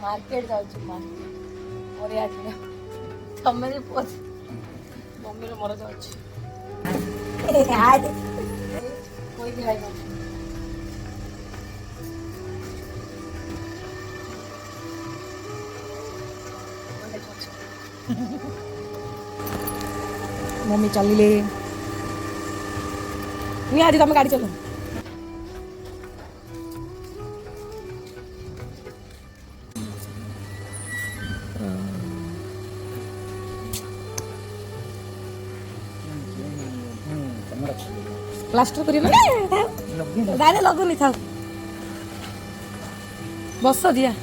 market जाऊँ market और या कि तमें मम्मी रो मोर जाऊँ कोई भी आई मम्मी चलिए आज तुम गाड़ी चलो प्लास्टर करियो ना दादा लगुनी था बस दिया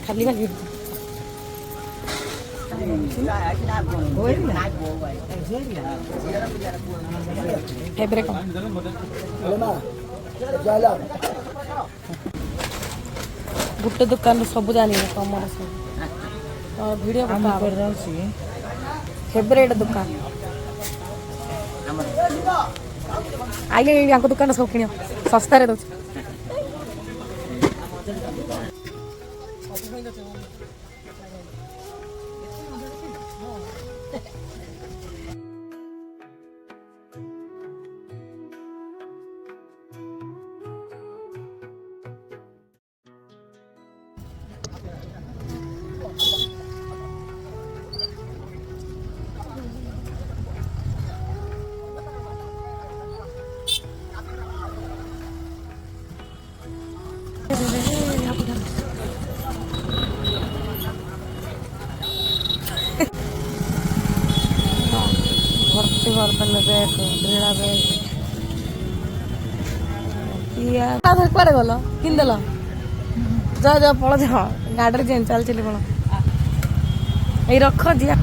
खाली खाली फेब्रिक गुटे दुकान सब जानी तुम सब वीडियो फेवरेट दुकान आइए दुकान सब किण सस्तार दे भर्ती बर्तन बैग ढेड़ा बैग कुआड़े गल किनदेल जा जा पड़ जा गाड़ी जेन चल चली पड़ ये रख दिया